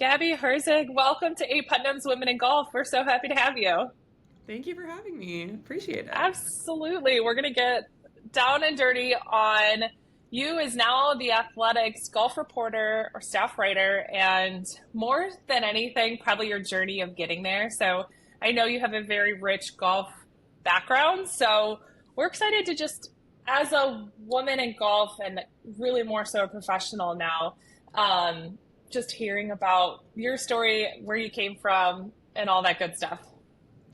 Gabby Herzig, welcome to A.PUTNAM's Women in Golf. We're so happy to have you. Thank you for having me. Appreciate it. Absolutely. We're going to get down and dirty on you as now the athletics golf reporter or staff writer, and more than anything, probably your journey of getting there. So I know you have a very rich golf background. So we're excited to just, as a woman in golf and really more so a professional now, just hearing about your story, where you came from, and all that good stuff.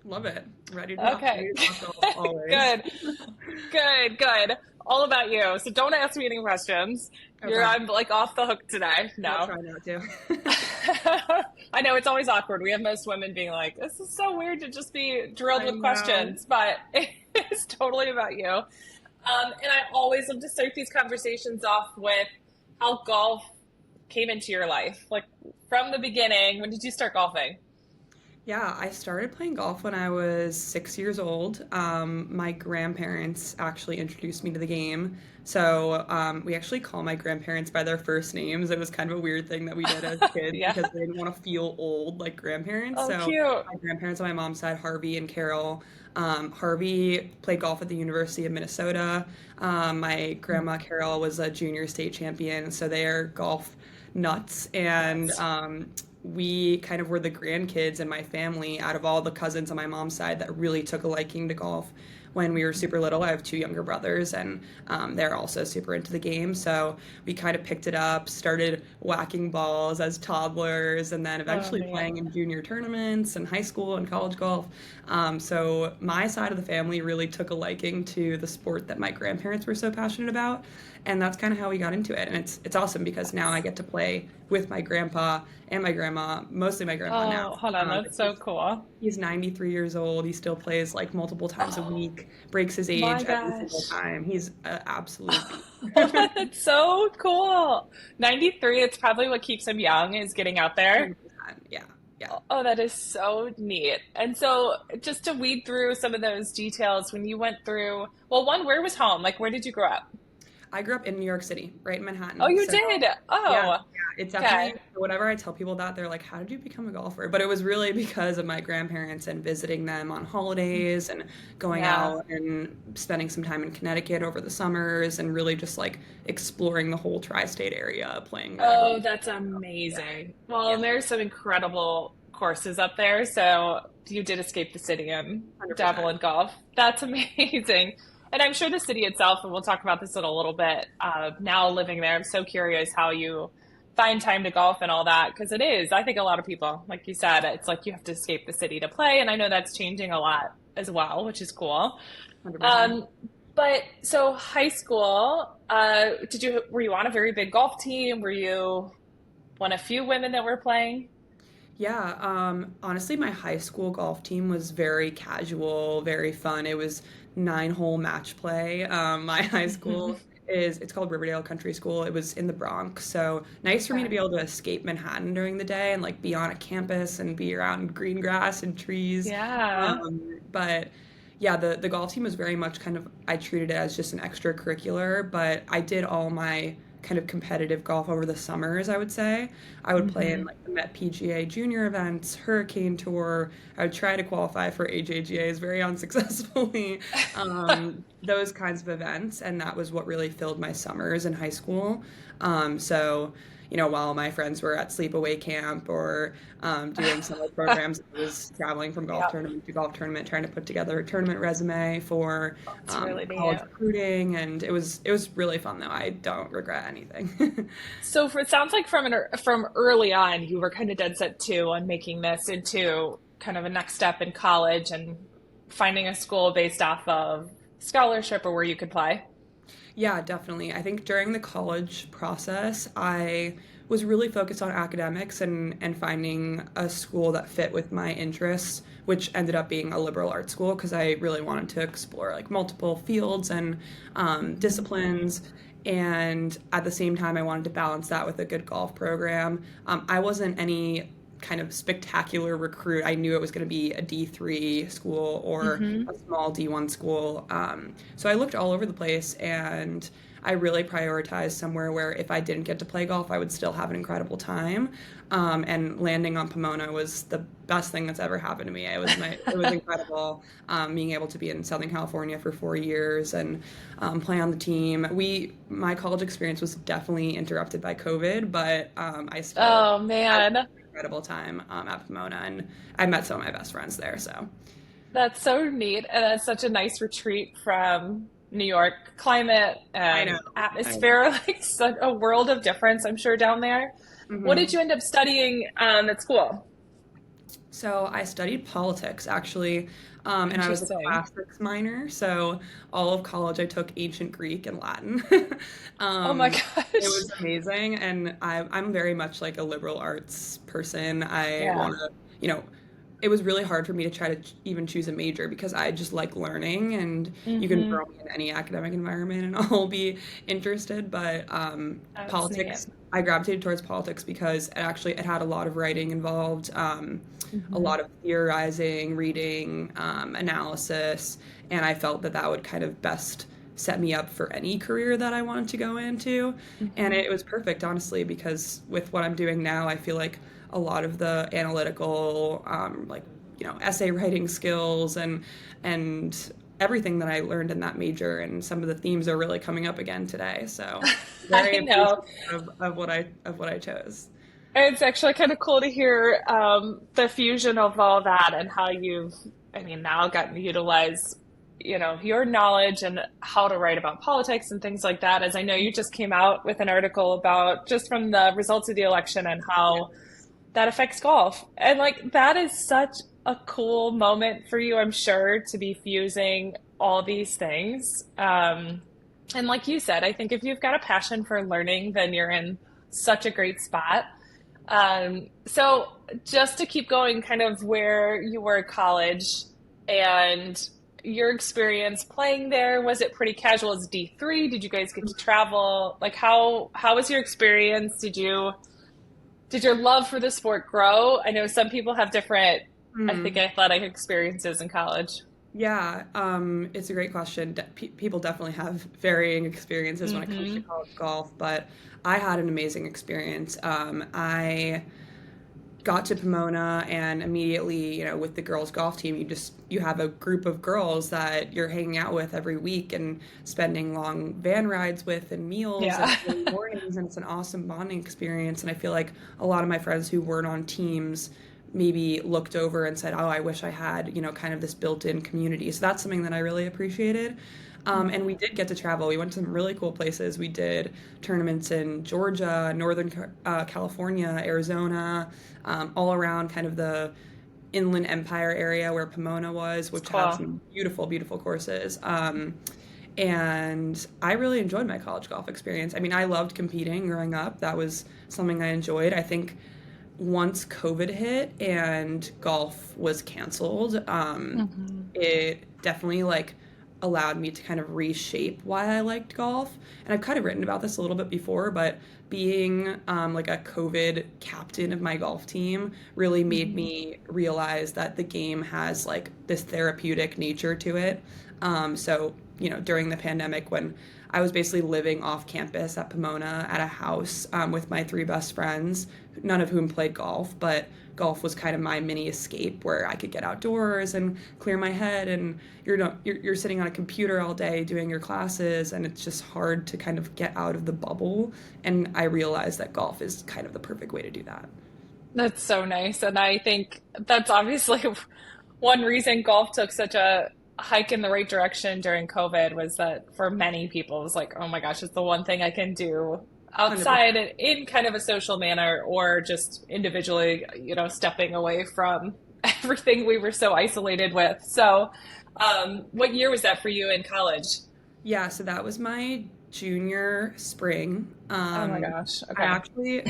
Love it. Ready to talk, Okay. ready to talk golf always. Good. Good. All about you. So don't ask me any questions. Okay. I'm like off the hook today. I'll No. try not to. I know it's always awkward. We have most women being like, this is so weird to just be drilled I with know. questions, but it's totally about you. And I always love to start these conversations off with how golf came into your life. Like from the beginning, when did you start golfing? Yeah, I started playing golf when I was 6 years old. My grandparents actually introduced me to the game. So we actually call my grandparents by their first names. It was kind of a weird thing that we did as kids Yeah. because they didn't want to feel old like grandparents. Oh, So cute. my grandparents on my mom's side, Harvey and Carol. Harvey played golf at the University of Minnesota. My grandma Carol was a junior state champion, so they are golf nuts. And Nuts. we kind of were the grandkids in my family out of all the cousins on my mom's side that really took a liking to golf when we were super little. I have two younger brothers, and they're also super into the game. So we kind of picked it up, started whacking balls as toddlers, and then Oh, eventually man. playing in junior tournaments and high school and college golf. So my side of the family really took a liking to the sport that my grandparents were so passionate about, and that's kind of how we got into it. And it's awesome because now I get to play with my grandpa and my grandma, mostly my grandpa now. Oh, hold on. But That's so cool. he's 93 years old. He still plays like multiple times a Oh, week, breaks his my age every single gosh. time. He's an absolute beast. That's so cool. 93, it's probably what keeps him young is getting out there. 100%. Yeah, yeah. Oh, that is so neat. And so just to weed through some of those details when you went through, well, one, where was home? Like, where did you grow up? I grew up in New York City, right in Oh, Manhattan. you So did. yeah, Oh, yeah, it's okay. definitely whenever I tell people that, they're like, "How did you become a golfer?" But it was really because of my grandparents and visiting them on holidays and going Yeah. out and spending some time in Connecticut over the summers and really just like exploring the whole tri-state area, playing whatever. Oh, that's Yeah, amazing. Well, yeah, and there's some incredible courses up there. So you did escape the city and dabble 100%. in golf. That's amazing. And I'm sure the city itself, and we'll talk about this in a little bit, now living there, I'm so curious how you find time to golf and all that. Because it is, I think a lot of people, like you said, it's like you have to escape the city to play. And I know that's changing a lot as well, which is cool. 100%. Um, but so high school, were you on a very big golf team? Were you one of few women that were playing? Yeah, honestly, my high school golf team was very casual, very fun. It was 9-hole match play. My high school it's called Riverdale Country School. It was in the Bronx, so nice for me to Okay. be able to escape Manhattan during the day and like be on a campus and be around green grass and trees. Yeah. But yeah, the golf team was very much kind of I treated it as just an extracurricular, but I did all my kind of competitive golf over the summers, I would say. I would play in Hmm. like the Met PGA junior events, Hurricane Tour. I would try to qualify for AJGAs very unsuccessfully. Those kinds of events, and that was what really filled my summers in high school. So, while my friends were at sleepaway camp or doing summer programs, I was traveling from golf Yeah, tournament to golf tournament, trying to put together a tournament resume for it's really neat. college recruiting, and it was really fun though. I don't regret anything. So it sounds like from early on, you were kind of dead set too on making this into kind of a next step in college and finding a school based off of scholarship or where you could play. Yeah, definitely. I think during the college process, I was really focused on academics and finding a school that fit with my interests, which ended up being a liberal arts school because I really wanted to explore like multiple fields and disciplines. And at the same time, I wanted to balance that with a good golf program. I wasn't any kind of spectacular recruit. I knew it was going to be a D3 school or Hmm. a small D1 school. So I looked all over the place and I really prioritized somewhere where if I didn't get to play golf, I would still have an incredible time. And landing on Pomona was the best thing that's ever happened to me. It was incredible, being able to be in Southern California for 4 years and play on the team. My college experience was definitely interrupted by COVID, but I still Oh had an man, incredible time at Pomona, and I met some of my best friends there. So that's so neat. And that's such a nice retreat from New York climate I know, and I know. atmosphere, like such a world of difference, I'm sure, down there. What did hmm you end up studying at school? So I studied politics actually, and I was a Interesting. classics minor. So all of college I took ancient Greek and Latin. Oh my It gosh. was amazing, and I'm very much like a liberal arts person. I Yeah. want to, you know, it was really hard for me to try to even choose a major because I just like learning, and you can Mm-hmm. throw me in any academic environment and I'll be interested. But That's neat. politics, I gravitated towards politics because it had a lot of writing involved, a Mm-hmm. lot of theorizing, reading, analysis, and I felt that that would kind of best set me up for any career that I wanted to go into. And Mm-hmm. it was perfect, honestly, because with what I'm doing now, I feel like a lot of the analytical, like, essay writing skills and everything that I learned in that major, and some of the themes are really coming up again today. So very I know. appreciative of what I chose. It's actually kind of cool to hear the fusion of all that and how you've, I mean, now gotten to utilize, your knowledge and how to write about politics and things like that. As I know you just came out with an article about just from the results of the election and Yeah. how that affects golf. And like that is such a cool moment for you, I'm sure, to be fusing all these things. And like you said, I think if you've got a passion for learning, then you're in such a great spot. So just to keep going kind of where you were at college and your experience playing there, was it pretty casual as D3? Did you guys get to travel? Like how was your experience? Did your love for the sport grow? I know some people have different, I think, Hmm. athletic experiences in college. Yeah, it's a great question. People definitely have varying experiences when it comes to Mm-hmm. college golf, but I had an amazing experience. I got to Pomona, and immediately, with the girls golf team, you have a group of girls that you're hanging out with every week and spending long van rides with and meals and Yeah. early mornings, and it's an awesome bonding experience. And I feel like a lot of my friends who weren't on teams maybe looked over and said, "Oh, I wish I had, kind of this built-in community." So that's something that I really appreciated. And we did get to travel. We went to some really cool places. We did tournaments in Georgia, Northern California, Arizona, all around kind of the Inland Empire area where Pomona was, It's which had cool. some beautiful, beautiful courses. And I really enjoyed my college golf experience. I mean, I loved competing growing up. That was something I enjoyed. I think once COVID hit and golf was canceled, Hmm. it definitely like allowed me to kind of reshape why I liked golf. And I've kind of written about this a little bit before, but being like a COVID captain of my golf team really made Hmm. me realize that the game has like this therapeutic nature to it. So, during the pandemic when I was basically living off campus at Pomona at a house with my three best friends, none of whom played golf, but golf was kind of my mini escape where I could get outdoors and clear my head. And you're sitting on a computer all day doing your classes, and it's just hard to kind of get out of the bubble. And I realized that golf is kind of the perfect way to do that. That's so nice. And I think that's obviously one reason golf took such a hike in the right direction during COVID was that for many people, it was like, oh my gosh, it's the one thing I can do 100%. outside and in kind of a social manner or just individually, stepping away from everything we were so isolated with. So, what year was that for you in college? Yeah, so that was my junior spring. Oh my gosh. I Okay. actually,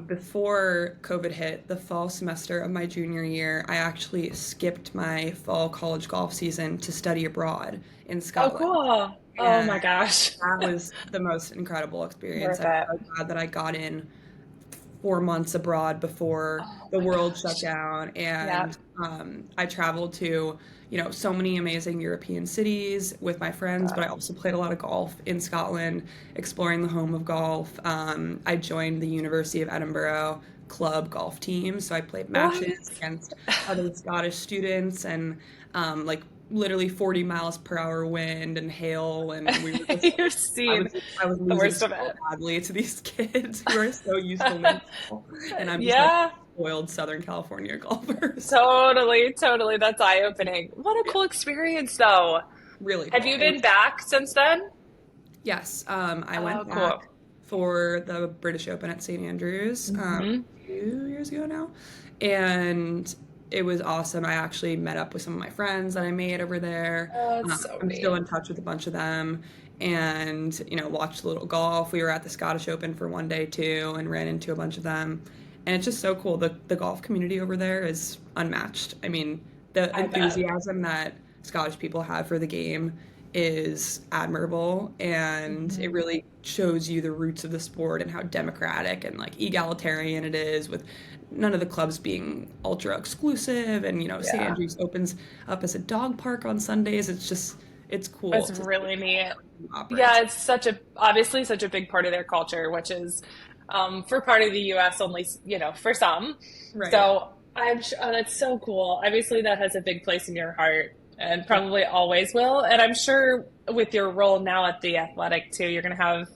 before COVID hit, the fall semester of my junior year, I actually skipped my fall college golf season to study abroad in Oh, Scotland. cool. Oh And my gosh. that was the most incredible experience. Worth I'm it. so glad that I got in 4 months abroad before Oh the my world shut gosh. down. Yeah. And I traveled to, so many amazing European cities with my friends, but I God. also played a lot of golf in Scotland, exploring the home of golf. I joined the University of Edinburgh club golf team, so I played What? matches against other Scottish students, and like literally 40 miles per hour wind and hail, and we were just You're I seeing was I was the losing worst of so it. badly to these kids who are so used to neutral, and I'm just like Yeah, spoiled Southern California golfer. So totally, totally. That's eye-opening. What a yeah, cool experience, though. really Have cool. you It been was back since then? yes. I Oh, went cool. back for the British Open at St. Andrews Hmm. 2 years ago now, and it was awesome. I actually met up with some of my friends that I made over there. Oh, it's so I'm still neat. in touch with a bunch of them, and watched a little golf. We were at the Scottish Open for one day too, and ran into a bunch of them. And it's just so cool. The golf community over there is unmatched. I mean, the I bet. enthusiasm that Scottish people have for the game is admirable, and it Hmm. really shows you the roots of the sport and how democratic and like egalitarian it is, with none of the clubs being ultra exclusive. And St. Yeah, Andrews opens up as a dog park on Sundays. It's cool it's to see really neat. how it operates. Yeah, it's obviously such a big part of their culture, which is for part of the U.S. only, for some. Right. So oh, that's so cool. Obviously, that has a big place in your heart and Yeah, probably always will. And I'm sure with your role now at the Athletic too, you're going to have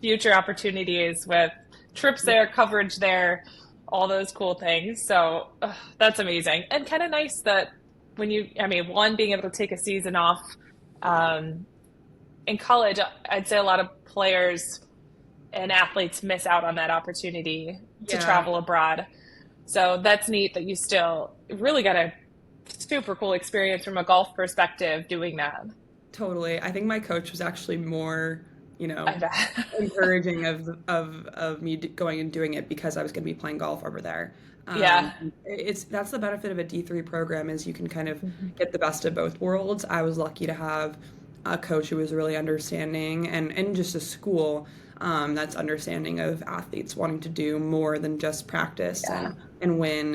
future opportunities with trips yeah, there, coverage there, all those cool things. So that's amazing and kind of nice that I mean, one, being able to take a season off. Um, in college, I'd say a lot of players and athletes miss out on that opportunity to yeah, travel abroad. So that's neat that you still really got a super cool experience from a golf perspective doing that. totally. I think my coach was actually more, I bet. encouraging of me going and doing it because I was going to be playing golf over there. Yeah. That's the benefit of a D3 program, is you can kind of Mhm. get the best of both worlds. I was lucky to have a coach who was really understanding, and just a school that's understanding of athletes wanting to do more than just practice Yeah. and win.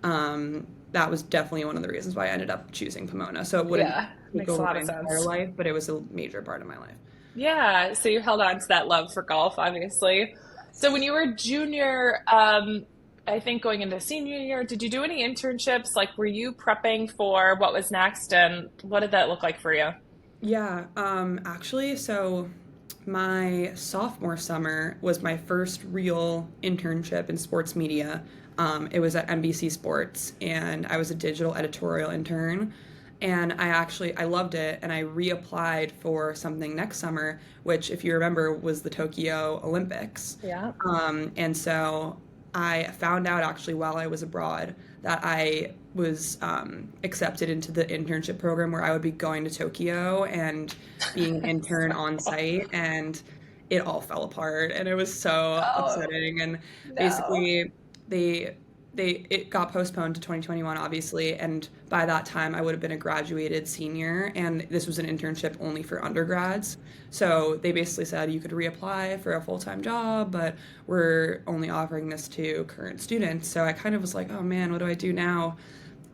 And that was definitely one of the reasons why I ended up choosing Pomona. So it wouldn't Yeah. take Makes a over lot my of entire sense. life, but it was a major part of my life. Yeah. So you held on to that love for golf, obviously. So when you were junior, I think going into senior year, did you do any internships? Like, were you prepping for what was next, and what did that look like for you? Yeah, actually, so my sophomore summer was my first real internship in sports media. It was at NBC Sports, and I was a digital editorial intern. And I loved it, and I reapplied for something next summer, which, if you remember, was the Tokyo Olympics. Yeah. And so I found out actually while I was abroad that I was accepted into the internship program where I would be going to Tokyo and being an intern So on cool. site, and it all fell apart, and it was so Oh, upsetting. And no. basically, they it got postponed to 2021, obviously, and by that time I would have been a graduated senior, and this was an internship only for undergrads. So they basically said you could reapply for a full-time job, but we're only offering this to current students. So I kind of was like, oh man, what do I do now?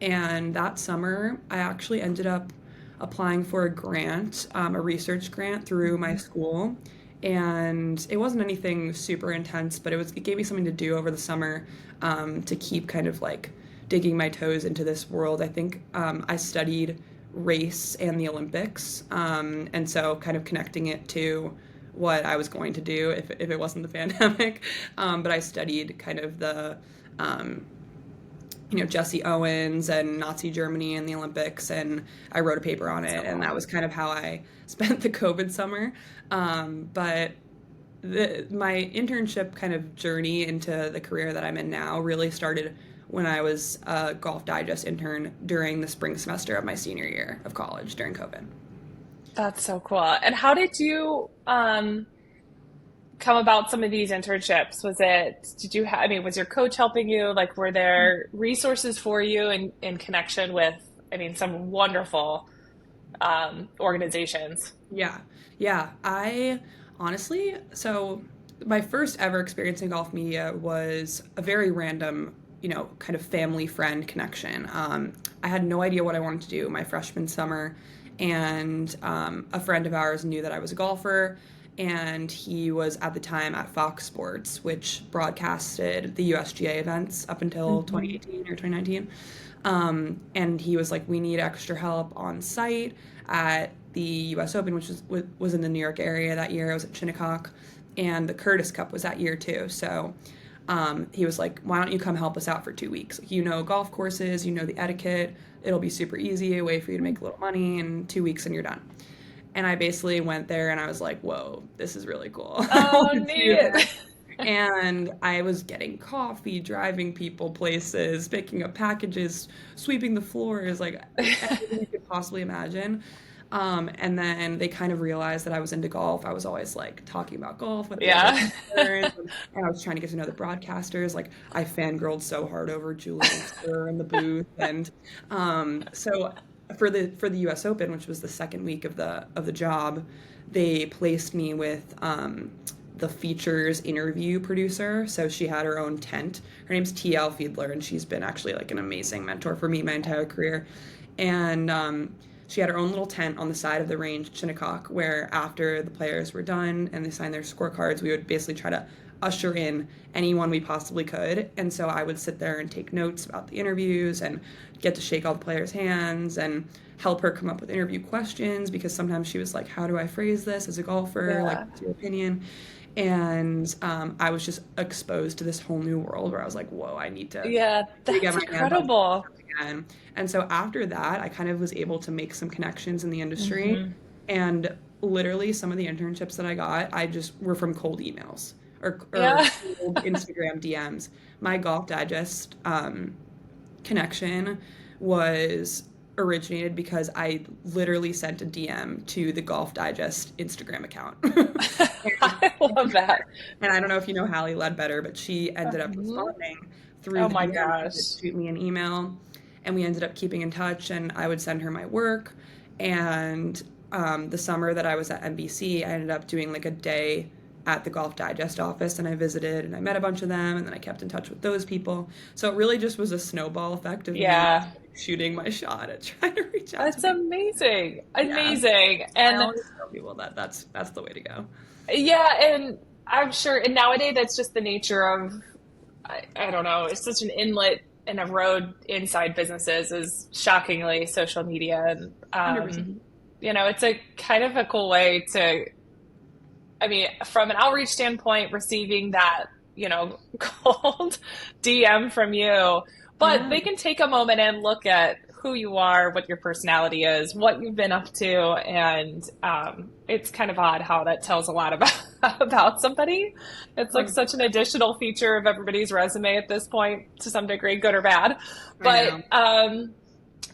And that summer, I actually ended up applying for a grant, a research grant through my Mhm. school. And it wasn't anything super intense, but it gave me something to do over the summer, to keep kind of like digging my toes into this world. I think I studied race and the Olympics, and so kind of connecting it to what I was going to do if it wasn't the pandemic. But I studied kind of the um, Jesse Owens and Nazi Germany and the Olympics, and I wrote a paper on So it, and that cool. was kind of how I spent the COVID summer. But my internship kind of journey into the career that I'm in now really started when I was a Golf Digest intern during the spring semester of my senior year of college during COVID. That's so cool. And how did you come about some of these internships? Did you have, I mean, was your coach helping you? Like, were there resources for you in connection with, I mean, some wonderful organizations? Yeah. Yeah. I honestly, so my first ever experience in golf media was a very random, kind of family friend connection. I had no idea what I wanted to do my freshman summer, and a friend of ours knew that I was a golfer, and he was at the time at Fox Sports, which broadcasted the USGA events up until 2018 or 2019. And he was like, we need extra help on site at the US Open, which was in the New York area that year. I was at Shinnecock, and the Curtis Cup was that year too. So he was like, why don't you come help us out for 2 weeks? Like, golf courses, the etiquette. It'll be super easy, a way for you to make a little money in 2 weeks and you're done. And I basically went there and I was like, whoa, this is really cool. Oh, neat. And I was getting coffee, driving people places, picking up packages, sweeping the floors, like everything you could possibly imagine. And then they kind of realized that I was into golf. I was always like talking about golf with and I was trying to get to know the broadcasters. Like I fangirled so hard over Julie in the booth. And so for the US Open, which was the second week of the job, they placed me with the features interview producer. So she had her own tent. Her name's T.L. Fiedler, and she's been actually like an amazing mentor for me my entire career. And she had her own little tent on the side of the range at Shinnecock, where after the players were done and they signed their scorecards, we would basically try to usher in anyone we possibly could. And so I would sit there and take notes about the interviews and get to shake all the players' hands and help her come up with interview questions, because sometimes she was like, how do I phrase this as a golfer? Yeah. Like, what's your opinion? And I was just exposed to this whole new world where I was like, whoa, I need to that's incredible. Again. And so after that, I kind of was able to make some connections in the industry. And literally some of the internships that I got, I just were from cold emails or cold Instagram DMs. My Golf Digest connection was originated because I literally sent a DM to the Golf Digest Instagram account. I love that. And I don't know if you know Hallie Ledbetter, but she ended up responding through Oh the my DM. gosh. Shoot me an email, and we ended up keeping in touch, and I would send her my work. And the summer that I was at NBC, I ended up doing like a day at the Golf Digest office, and I visited and I met a bunch of them, and then I kept in touch with those people. So it really just was a snowball effect of me shooting my shot at trying to reach out. That's amazing. Amazing. And I always tell people that that's the way to go. Yeah, and I'm sure, and nowadays that's just the nature of, I don't know, it's such an inlet and a road inside businesses is shockingly social media. And, it's a kind of a cool way to, from an outreach standpoint, receiving that, cold DM from you, but they can take a moment and look at who you are, what your personality is, what you've been up to, and it's kind of odd how that tells a lot about somebody. It's like such an additional feature of everybody's resume at this point, to some degree, good or bad. But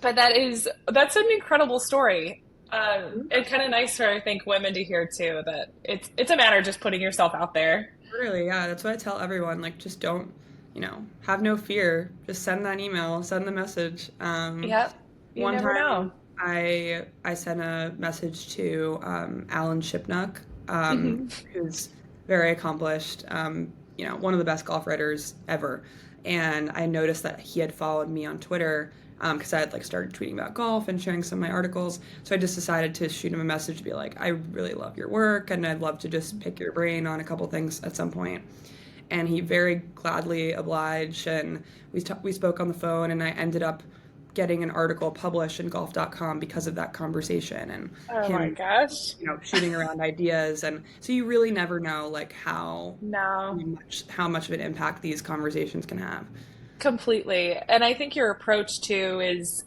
that's an incredible story. And kind of nice for, I think, women to hear too, that it's a matter of just putting yourself out there. Really, yeah. That's what I tell everyone. Like, just don't, have no fear. Just send that email, send the message. Yep. You never know. I sent a message to Alan Shipnuck, who's very accomplished, one of the best golf writers ever. And I noticed that he had followed me on Twitter because I had started tweeting about golf and sharing some of my articles. So I just decided to shoot him a message to be like, I really love your work and I'd love to just pick your brain on a couple things at some point. And he very gladly obliged, and we spoke on the phone, and I ended up getting an article published in golf.com because of that conversation and my gosh, shooting around ideas. And so you really never know how much of an impact these conversations can have. Completely. And I think your approach too is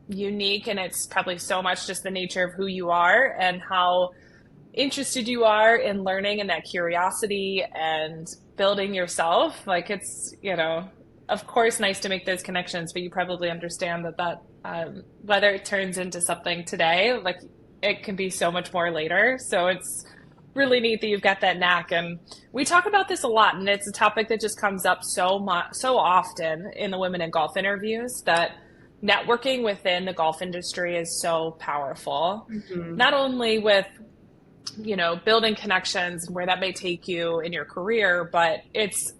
unique, and it's probably so much just the nature of who you are and how interested you are in learning and that curiosity and building yourself. Like, it's, of course, nice to make those connections, but you probably understand that whether it turns into something today, like, it can be so much more later. So it's really neat that you've got that knack. And we talk about this a lot, and it's a topic that just comes up so often in the Women in Golf interviews, that networking within the golf industry is so powerful. Not only with building connections and where that may take you in your career, but it's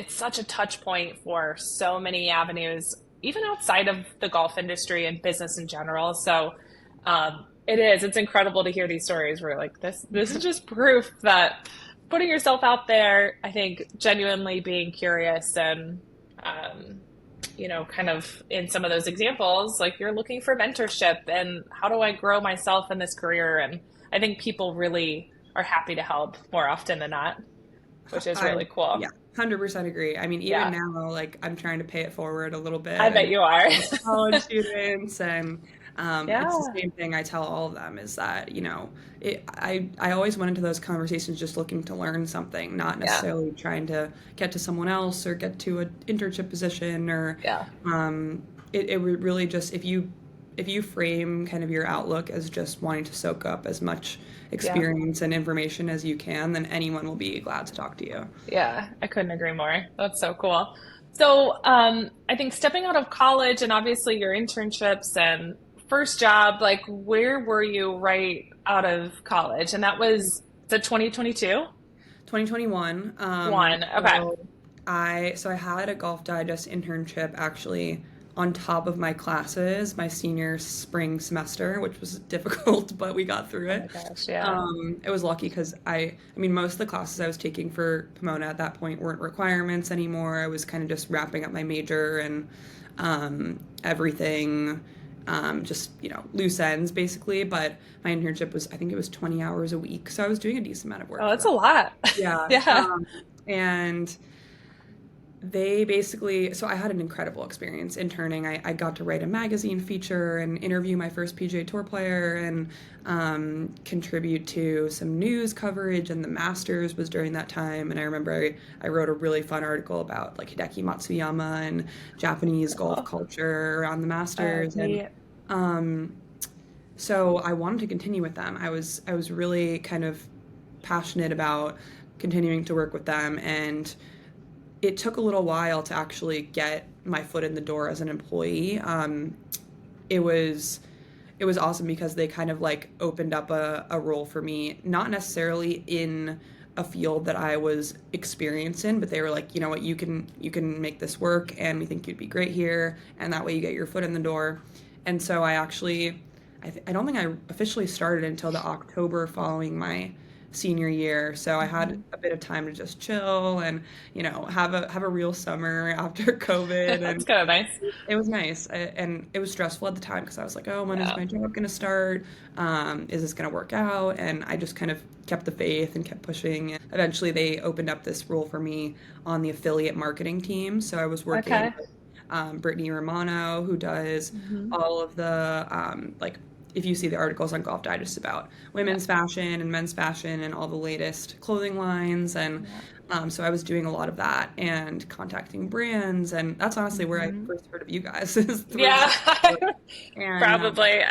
such a touch point for so many avenues, even outside of the golf industry and business in general. So it's incredible to hear these stories where like this is just proof that putting yourself out there, I think genuinely being curious and kind of in some of those examples, like you're looking for mentorship and how do I grow myself in this career? And I think people really are happy to help more often than not, which is really cool. Yeah, 100% agree. I mean, even Yeah, now, like I'm trying to pay it forward a little bit I bet and you are. college students, and it's the Yeah, same thing I tell all of them is that, I always went into those conversations just looking to learn something, not yeah, necessarily trying to get to someone else or get to an internship position or yeah, really just if you frame kind of your outlook as just wanting to soak up as much yeah. experience and information as you can, then anyone will be glad to talk to you. Yeah, I couldn't agree more. That's so cool. So, I think stepping out of college and obviously your internships and first job, like where were you right out of college? And that was the 2022? 2021. One. Okay. So I had a Golf Digest internship actually on top of my classes my senior spring semester, which was difficult, but we got through Oh my it. gosh, yeah. It was lucky because I mean, most of the classes I was taking for Pomona at that point weren't requirements anymore. I was kind of just wrapping up my major and everything, just, loose ends basically. But my internship was, I think it was 20 hours a week. So I was doing a decent amount of Oh, work for that's a them. lot. Yeah. Yeah. And they basically, so I had an incredible experience interning. I got to write a magazine feature and interview my first PGA Tour player and contribute to some news coverage. And the Masters was during that time. And I remember I wrote a really fun article about like Hideki Matsuyama and Japanese golf Oh, culture around the Masters. And neat. um, so I wanted to continue with them. I was really kind of passionate about continuing to work with them, and it took a little while to actually get my foot in the door as an employee. It was it was awesome because they kind of like opened up a role for me, not necessarily in a field that I was experienced in, but they were like, you know what, you can make this work, and we think you'd be great here, and that way you get your foot in the door. And so I don't think I officially started until the October following my senior year. So I had Mhm. a bit of time to just chill and, have a real summer after COVID. That's And kind of nice. it was nice. And it was stressful at the time because I was like, oh, when is Yeah. my job going to start? Is this going to work out? And I just kind of kept the faith and kept pushing. And eventually they opened up this role for me on the affiliate marketing team. So I was working Okay. with Brittany Romano, who does Hmm. all of the like if you see the articles on Golf Digest about Yeah. women's fashion and men's fashion and all the latest clothing lines. And Yeah. so I was doing a lot of that and contacting brands. And that's honestly where I Hmm. first heard of you guys is through Yeah. Facebook. And Probably.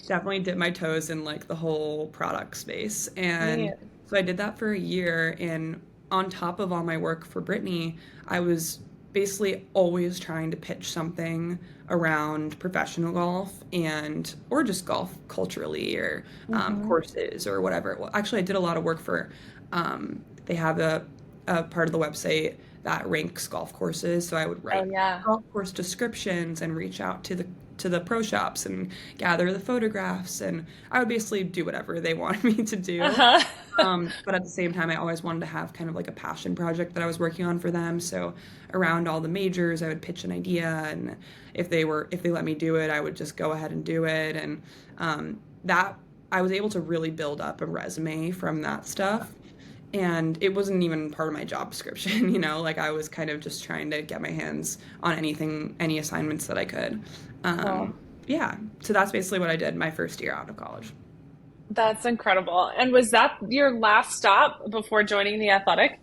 definitely dipped my toes in like the whole product space. And Neat. so I did that for a year. And on top of all my work for Brittany, I was basically always trying to pitch something around professional golf and or just golf culturally or Hmm. courses or whatever. Well, actually, I did a lot of work for. They have a part of the website that ranks golf courses, so I would Oh, write yeah. golf course descriptions and reach out to the pro shops and gather the photographs, and I would basically do whatever they wanted me to do. Uh-huh. But at the same time, I always wanted to have kind of like a passion project that I was working on for them. So around all the majors, I would pitch an idea, and if they let me do it, I would just go ahead and do it. And that I was able to really build up a resume from that stuff. And it wasn't even part of my job description, like I was kind of just trying to get my hands on anything, any assignments that I could. Cool. Yeah, so that's basically what I did my first year out of college. That's incredible. And was that your last stop before joining the athletic?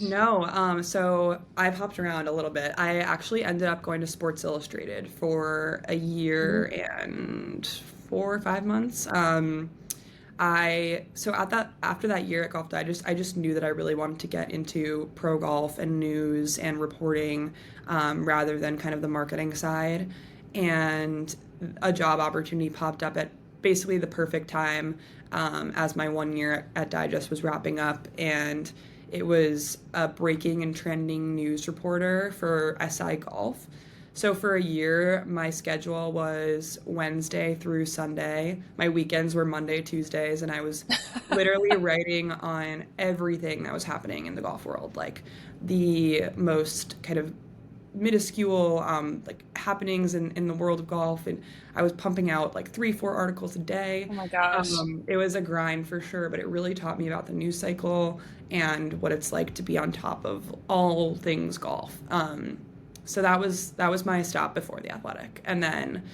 No, so I've hopped around a little bit. I actually ended up going to Sports Illustrated for a year Mhm. and 4 or 5 months. I so at that after that year at Golf Digest, I just knew that I really wanted to get into pro golf and news and reporting, rather than kind of the marketing side. And a job opportunity popped up at basically the perfect time. as my 1 year at Digest was wrapping up, and it was a breaking and trending news reporter for SI Golf. So for a year, my schedule was Wednesday through Sunday. My weekends were Monday, Tuesdays, and I was literally writing on everything that was happening in the golf world, like the most kind of minuscule like happenings in the world of golf. And I was pumping out like 3 4 articles a day. Oh my gosh. It was a grind for sure, but it really taught me about the news cycle and what it's like to be on top of all things golf. So that was my stop before the Athletic, and then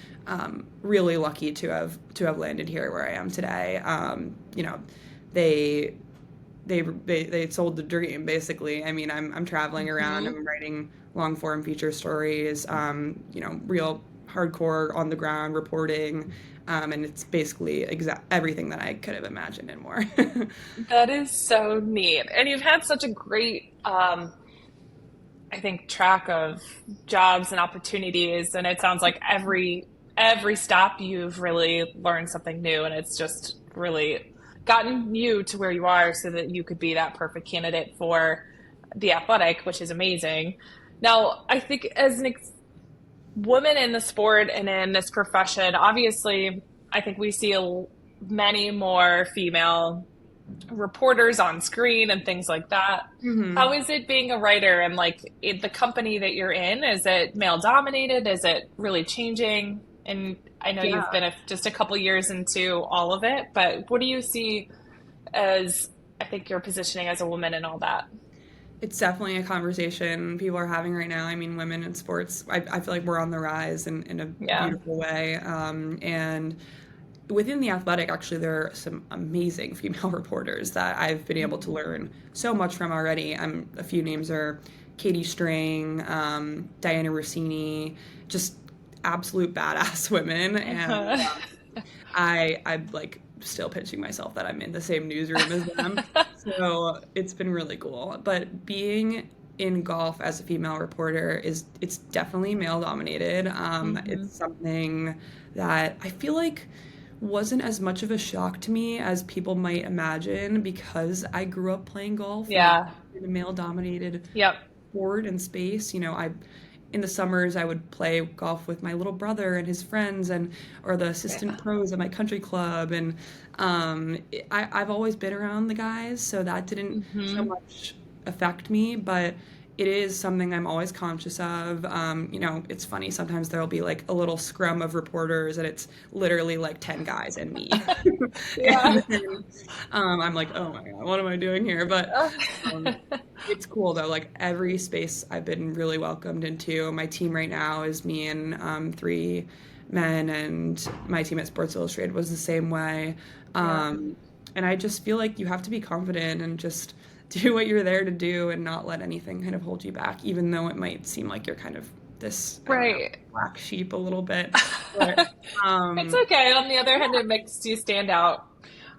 really lucky to have landed here where I am today. You know, they they sold the dream basically. I mean, I'm traveling around, I'm writing long form feature stories, you know, real hardcore on the ground reporting, and it's basically everything that I could have imagined and more. That is so neat. And you've had such a great, I think, track of jobs and opportunities. And it sounds like every stop you've really learned something new, and it's just really gotten you to where you are so that you could be that perfect candidate for the Athletic, which is amazing. Now, I think as an woman in the sport and in this profession, obviously, I think we see many more female reporters on screen and things like that. How is it being a writer, and like the company that you're in? Is it male dominated? Is it really changing? And I know you've been just a couple years into all of it, but what do you see as, I think, your positioning as a woman and all that? It's definitely a conversation people are having right now. I mean, women in sports, I feel like we're on the rise in a beautiful way. And within the Athletic, actually, there are some amazing female reporters that I've been able to learn so much from already. A few names are Katie Strang, Diana Rossini, just absolute badass women. And I'm like still pinching myself that I'm in the same newsroom as them. So it's been really cool. But being in golf as a female reporter it's definitely male dominated. It's something that I feel like wasn't as much of a shock to me as people might imagine, because I grew up playing golf in a male dominated sport and space. You know, in the summers I would play golf with my little brother and his friends, or the assistant pros at my country club, and I've always been around the guys, so that didn't so much affect me. But it is something I'm always conscious of. You know, it's funny, sometimes there'll be like a little scrum of reporters and it's literally like 10 guys and me. And then, I'm like, oh my God, what am I doing here? But it's cool though. Like every space I've been really welcomed into. My team right now is me and 3 men, and my team at Sports Illustrated was the same way. And I just feel like you have to be confident and just do what you're there to do and not let anything kind of hold you back, even though it might seem like you're kind of this black sheep a little bit. But, it's okay. On the other hand, it makes you stand out.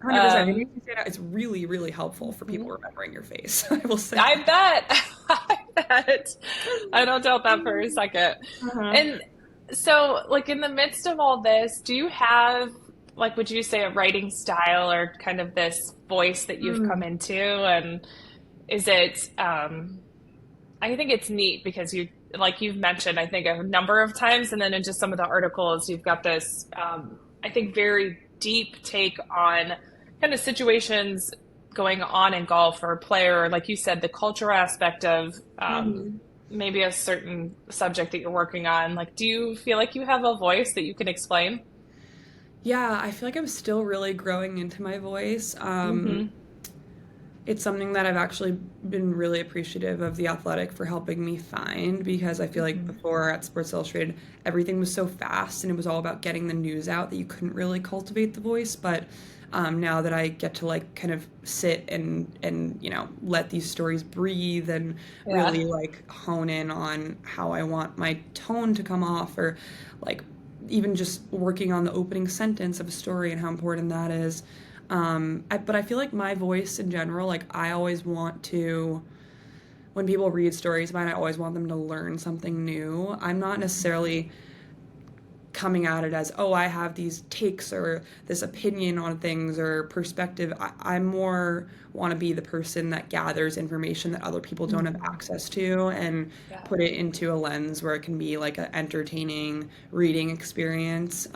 100%. It makes you stand out. It's really, really helpful for people remembering your face, I will say. I bet. I bet. I don't doubt that for a second. And so, like, in the midst of all this, do you have, like, would you say a writing style or kind of this voice that you've come into? And is it, I think it's neat because like you've mentioned, I think a number of times, and then in just some of the articles, you've got this, I think, very deep take on kind of situations going on in golf or player, or like you said, the cultural aspect of maybe a certain subject that you're working on. Like, do you feel like you have a voice that you can explain? Yeah, I feel like I'm still really growing into my voice. It's something that I've actually been really appreciative of the Athletic for helping me find, because I feel like before at Sports Illustrated, everything was so fast and it was all about getting the news out that you couldn't really cultivate the voice. But now that I get to like kind of sit and you know, let these stories breathe and really like hone in on how I want my tone to come off, or like even just working on the opening sentence of a story and how important that is. But I feel like my voice in general, like I always want to, when people read stories of mine, I always want them to learn something new. I'm not necessarily coming at it as, oh, I have these takes or this opinion on things or perspective. I more want to be the person that gathers information that other people don't have access to and Yeah. put it into a lens where it can be like an entertaining reading experience.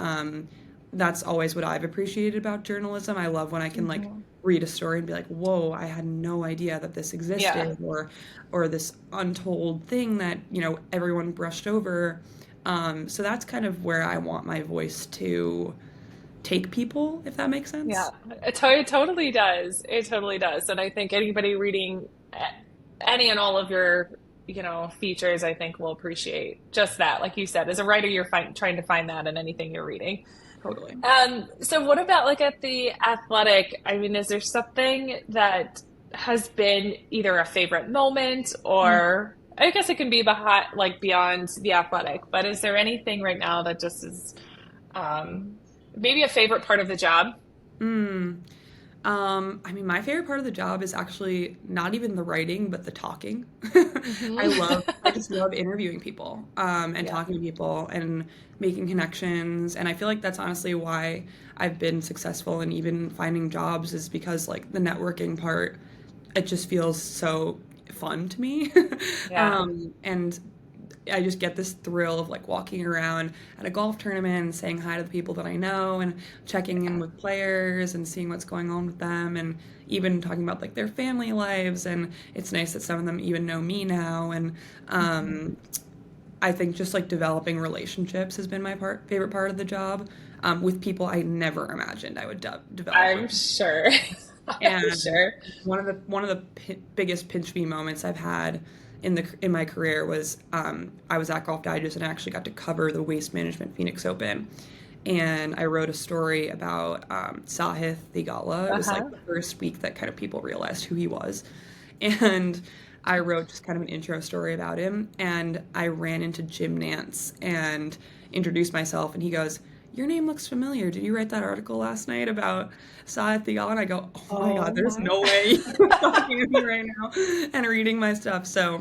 That's always what I've appreciated about journalism. I love when I can like read a story and be like, whoa, I had no idea that this Yeah. existed, or this untold thing that, everyone brushed over. So that's kind of where I want my voice to take people, if that makes Yeah, sense. it totally does. It totally does. And I think anybody reading any and all of your, features, I think will appreciate just that. Like you said, as a writer, you're trying to find that in anything you're reading. Totally. So what about like at the athletic? I mean, is there something that has been either a favorite moment or I guess it can be behind, like beyond the athletic, but is there anything right now that just is maybe a favorite part of the job? Mm. I mean, my favorite part of the job is actually not even the writing, but the talking. I just love interviewing people, and Yeah. talking to people and making connections. And I feel like that's honestly why I've been successful in even finding jobs is because like the networking part, it just feels so fun to me. Yeah. And I just get this thrill of like walking around at a golf tournament and saying hi to the people that I know and checking in with players and seeing what's going on with them and even talking about like their family lives. And it's nice that some of them even know me now. And I think just like developing relationships has been my favorite part of the job, with people I never imagined I would develop I'm with. sure. I'm And sure. one of the biggest pinch me moments I've had in my career was, I was at Golf Digest and I actually got to cover the Waste Management Phoenix Open, and I wrote a story about Sahith Theegala. It was like Uh-huh. the first week that kind of people realized who he was, and I wrote just kind of an intro story about him, and I ran into Jim Nance and introduced myself, and he goes, "Your name looks familiar. Did you write that article last night about Saad Thegal?" And I go, "Oh my Oh God, there's my. no way you're talking to me right now and reading my stuff." So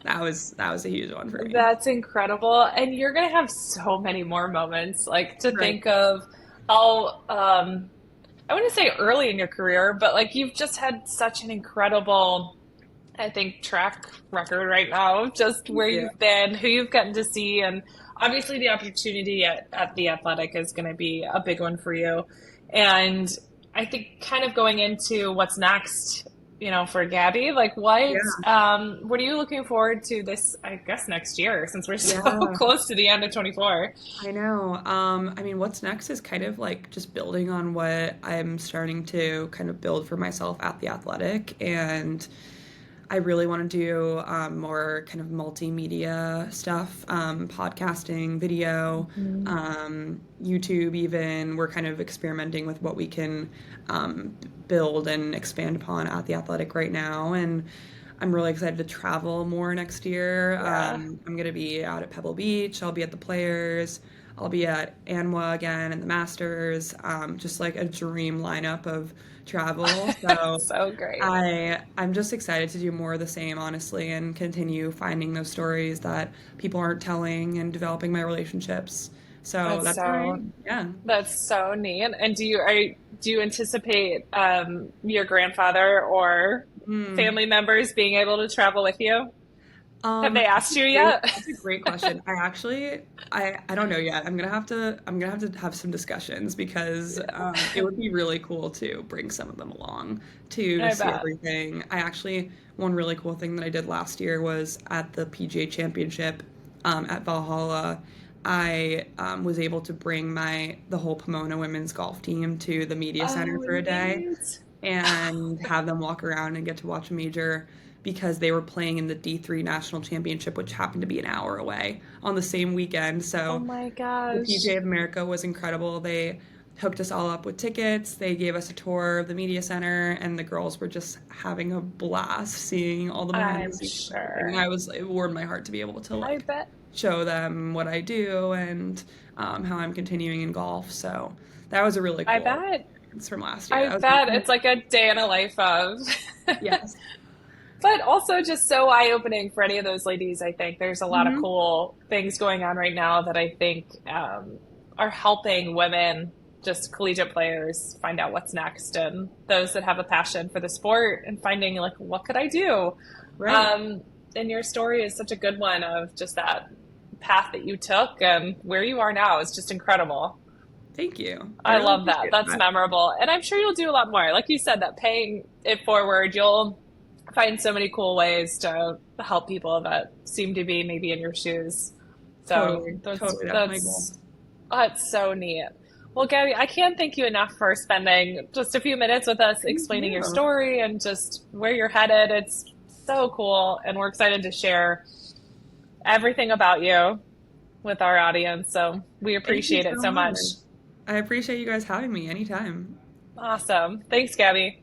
that was a huge one for me. That's incredible. And you're going to have so many more moments, like to Right. think of how, I wouldn't say early in your career, but like you've just had such an incredible, I think, track record right now of just where Yeah. you've been, who you've gotten to see. And obviously the opportunity at the Athletic is going to be a big one for you. And I think kind of going into what's next, for Gabby, like Yeah. what are you looking forward to this, I guess, next year since we're so Yeah. close to the end of 24? I know. I mean, what's next is kind of like just building on what I'm starting to kind of build for myself at the Athletic, and I really want to do more kind of multimedia stuff, podcasting, video, YouTube even. We're kind of experimenting with what we can build and expand upon at the Athletic right now. And I'm really excited to travel more next year. Yeah. I'm going to be out at Pebble Beach. I'll be at the Players. I'll be at Anwa again and the Masters. Just like a dream lineup of travel. So So great. I'm just excited to do more of the same, honestly, and continue finding those stories that people aren't telling and developing my relationships. So That's that's where I so am. Yeah. That's so neat. And do you anticipate your grandfather or Hmm. family members being able to travel with you? Have they That's asked a you great yet? that's a great question. I don't know yet. I'm gonna have to have some discussions because it would be really cool to bring some of them along to I see bet. everything. One really cool thing that I did last year was at the PGA Championship, at Valhalla. I was able to bring the whole Pomona women's golf team to the media center Oh, for a day neat. and have them walk around and get to watch a major because they were playing in the D3 National Championship, which happened to be an hour away on the same weekend. Oh So my the gosh. PGA of America was incredible. They hooked us all up with tickets. They gave us a tour of the media center, and the girls were just having a blast seeing all the behind the I'm scenes and everything. And sure. it warmed my heart to be able to I like bet. show them what I do and how I'm continuing in golf. So that was a really I cool bet. experience from last year. I That was bet it's like a day in a life of. yes. But also just so eye-opening for any of those ladies. I think there's a lot of Hmm. cool things going on right now that I think are helping women, just collegiate players, find out what's next, and those that have a passion for the sport and finding like, what could I do? Right. And your story is such a good one of just that path that you took, and where you are now is just incredible. Thank you. I I really love that. appreciate That's that. memorable. And I'm sure you'll do a lot more. Like you said, that paying it forward, you'll find so many cool ways to help people that seem to be maybe in your shoes. So Totally. that's Totally. That's my goal. that's so neat. Well, Gabby, I can't thank you enough for spending just a few minutes with us Thank explaining your you. story and just where you're headed. It's so cool, and we're excited to share everything about you with our audience. So we Thank you appreciate it so so much. much. I appreciate you guys having me anytime. Awesome. Thanks, Gabby.